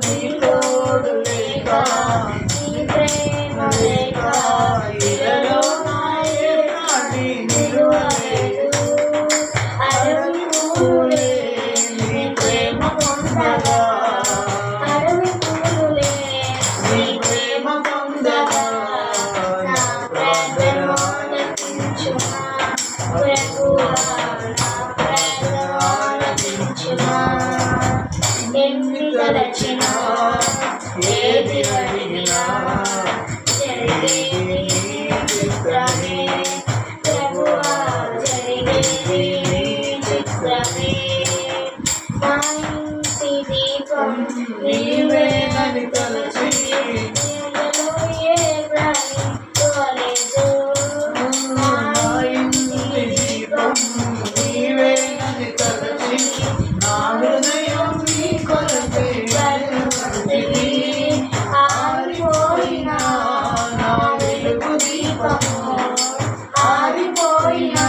నీ తోడు లేక నీ ప్రేమ లేక ఇలలో నాయే నాటి నిలువలేదు అడవి పూలే నీ ప్రేమ పొందగా అడవి పూలే నీ ప్రేమ పొందగా నా ప్రార్థన ఆలకించుమా ప్రభువా నా ప్రార్థన ఆలకించుమా ఎన్ని తలచినా ఏది అడిగినా జరిగేది నీ చిత్తమే ప్రభువా జరిగేది నీ చిత్తమే నా ఇంటి దీపం నీవేనని తలచి నీలో ఏ ప్రాణి తోలేదు నా ఇంటి దీపం నీవేనని తలచి నా హృదయం నీ కొరకే ఆరిపోయినా నా వెలుగు దీపము ఆరిపోయినా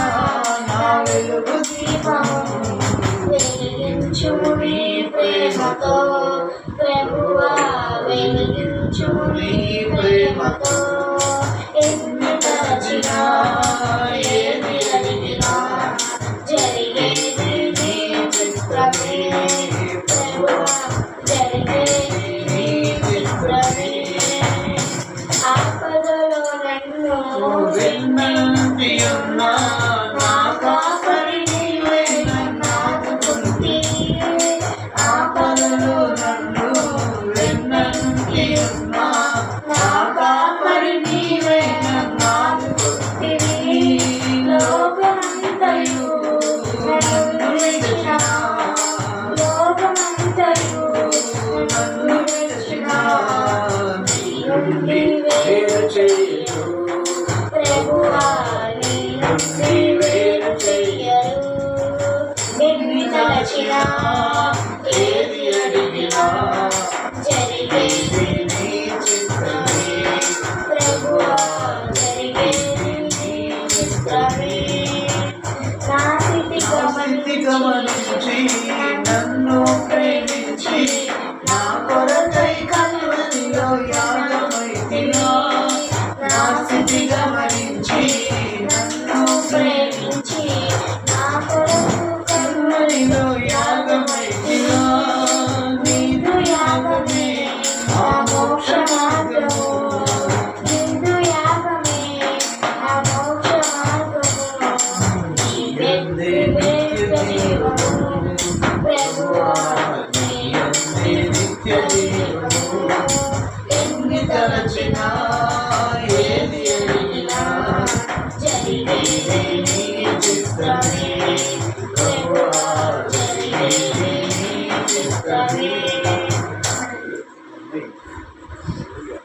నా వెలుగు దీపము వెలిగించుము నీ ప్రేమతో ప్రభువా వెలిగించుము నీ ప్రేమతో ఎన్ని తలచినా ఏది అడిగినా జరిగేది నీ చిత్తమే ప్రభువా జరిగేది నీ చిత్తమే ఆపదలో నన్ను వెన్నంటి ఉన్నా నా కాపరి నీవే నన్ను ఆదుకుంటే ఆపదలో నన్ను వెన్నంటి ఉన్నా నా కాపరి నీవే నన్ను ఆదుకుంటే లోకమంతయు నన్ను వెతికినా లోకమంతయు నన్ను వెతికినా నీ నుండి వేరు చేయరు ప్రభువా నీ నుండి వేరు చెయ్యరు ఎన్ని తలచినా ఏది అడిగినా జరిగేది నీ చిత్తమే ప్రభువా జరిగేది నీ చిత్తమే నా స్థితి గమనించి నన్ను ప్రేమించి నా కొరకై కల్వరిలో యాగమైతినా నా స్థితి గమనించి నన్ను ప్రేమించి